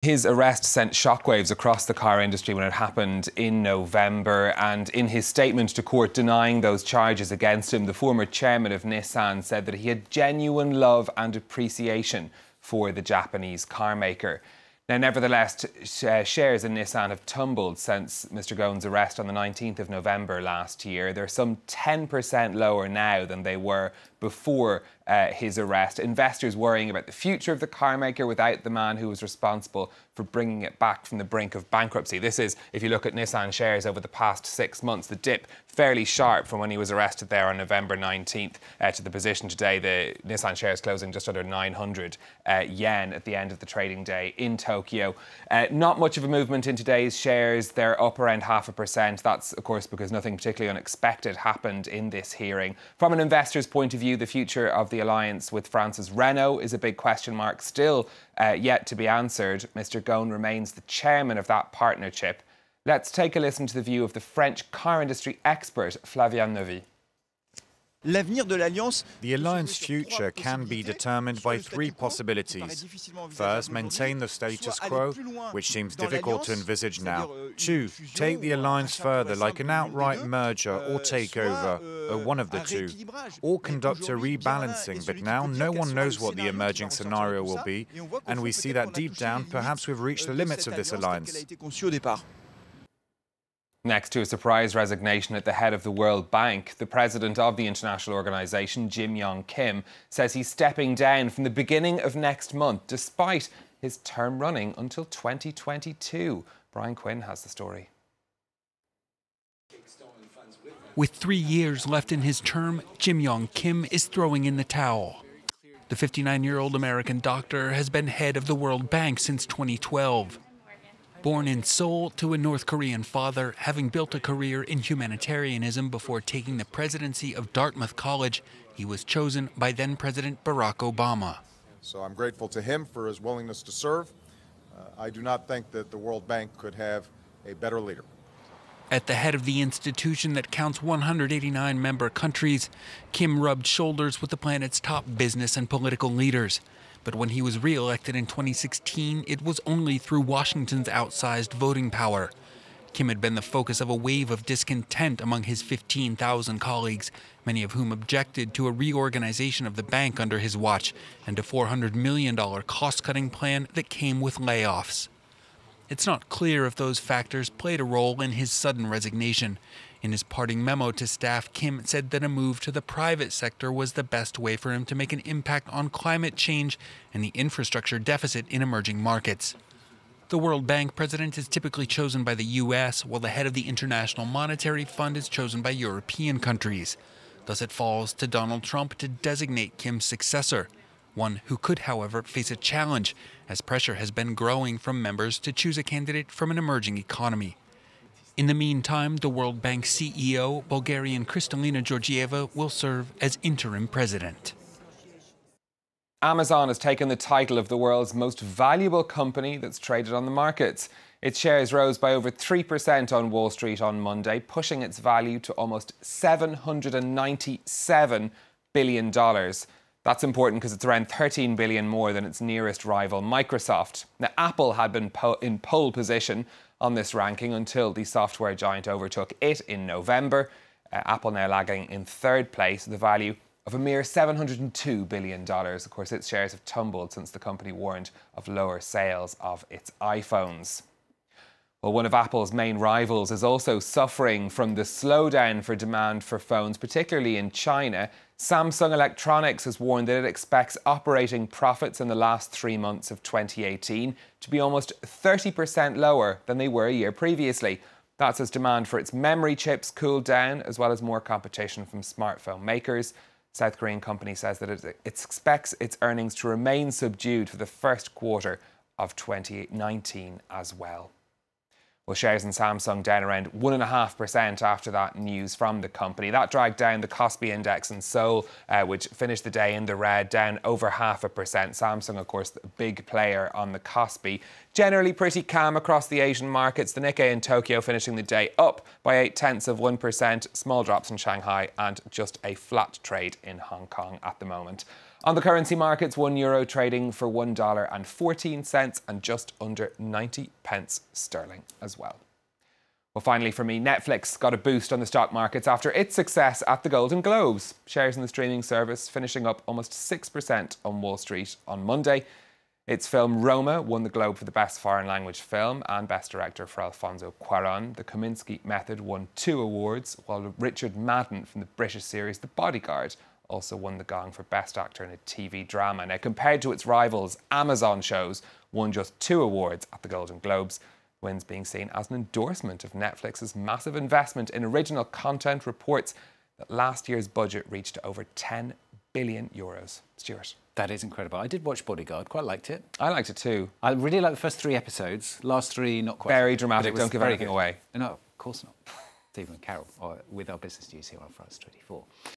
His arrest sent shockwaves across the car industry when it happened in November, and in his statement to court denying those charges against him, the former chairman of Nissan said that he had genuine love and appreciation for the Japanese car maker. Now, nevertheless, shares in Nissan have tumbled since Mr. Ghosn's arrest on the 19th of November last year. They're some 10% lower now than they were before his arrest. Investors worrying about the future of the car maker without the man who was responsible for bringing it back from the brink of bankruptcy. This is, if you look at Nissan shares over the past 6 months, the dip fairly sharp from when he was arrested there on November 19th to the position today. The Nissan shares closing just under 900 yen at the end of the trading day in Tokyo. Not much of a movement in today's shares. They're up around 0.5%. That's, of course, because nothing particularly unexpected happened in this hearing. From an investor's point of view, the future of the alliance with France's Renault is a big question mark, still yet to be answered. Mr. Ghosn remains the chairman of that partnership. Let's take a listen to the view of the French car industry expert Flavien Neuvy. The alliance future can be determined by three possibilities. First, maintain the status quo, which seems difficult to envisage now. Two, take the alliance further, like an outright merger or takeover, or one of the two. Or conduct a rebalancing, but now no one knows what the emerging scenario will be, and we see that deep down, perhaps we've reached the limits of this alliance. Next to a surprise resignation at the head of the World Bank, the president of the international organisation, Yong says he's stepping down from the beginning of next month, despite his term running until 2022. Brian Quinn has the story. With 3 years left in his term, Yong is throwing in the towel. The 59-year-old American doctor has been head of the World Bank since 2012. Born in Seoul to a North Korean father, having built a career in humanitarianism before taking the presidency of Dartmouth College, he was chosen by then-President Barack Obama. So I'm grateful to him for his willingness to serve. I do not think that the World Bank could have a better leader. At the head of the institution that counts 189 member countries, Kim rubbed shoulders with the planet's top business and political leaders. But when he was re-elected in 2016, it was only through Washington's outsized voting power. Kim had been the focus of a wave of discontent among his 15,000 colleagues, many of whom objected to a reorganization of the bank under his watch and a $400 million cost-cutting plan that came with layoffs. It's not clear if those factors played a role in his sudden resignation. In his parting memo to staff, Kim said that a move to the private sector was the best way for him to make an impact on climate change and the infrastructure deficit in emerging markets. The World Bank president is typically chosen by the U.S., while the head of the International Monetary Fund is chosen by European countries. Thus, it falls to Donald Trump to designate Kim's successor, one who could, however, face a challenge, as pressure has been growing from members to choose a candidate from an emerging economy. In the meantime, the World Bank CEO, Bulgarian Kristalina Georgieva, will serve as interim president. Amazon has taken the title of the world's most valuable company that's traded on the markets. Its shares rose by over 3% on Wall Street on Monday, pushing its value to almost $797 billion. That's important because it's around $13 billion more than its nearest rival, Microsoft. Now, Apple had been in pole position on this ranking until the software giant overtook it in November. Apple now lagging in third place, the value of a mere $702 billion. Of course, its shares have tumbled since the company warned of lower sales of its iPhones. Well, one of Apple's main rivals is also suffering from the slowdown for demand for phones, particularly in China. Samsung Electronics has warned that it expects operating profits in the last 3 months of 2018 to be almost 30% lower than they were a year previously. That's as demand for its memory chips cooled down, as well as more competition from smartphone makers. South Korean company says that it expects its earnings to remain subdued for the first quarter of 2019 as well. Well, shares in Samsung down around 1.5% after that news from the company. That dragged down the Kospi index in Seoul, which finished the day in the red, down over 0.5%. Samsung, of course, the big player on the Kospi. Generally pretty calm across the Asian markets. The Nikkei in Tokyo finishing the day up by 0.8%. Small drops in Shanghai and just a flat trade in Hong Kong at the moment. On the currency markets, €1 trading for $1.14 and just under 90 pence sterling as well. Well, finally for me, Netflix got a boost on the stock markets after its success at the Golden Globes. Shares in the streaming service finishing up almost 6% on Wall Street on Monday. Its film Roma won the Globe for the Best Foreign Language Film and Best Director for Alfonso Cuarón. The Kominsky Method won 2 awards, while Richard Madden from the British series The Bodyguard also won the Gong for Best Actor in a TV Drama. Now, compared to its rivals, Amazon shows won just 2 awards at the Golden Globes, wins being seen as an endorsement of Netflix's massive investment in original content. Reports that last year's budget reached over €10 billion. Stuart. That is incredible. I did watch Bodyguard, quite liked it. I liked it too. I really liked the first 3 episodes. Last 3, not quite. Very dramatic, don't give anything away. No, of course not. Stephen Carroll, with our business news here on France 24.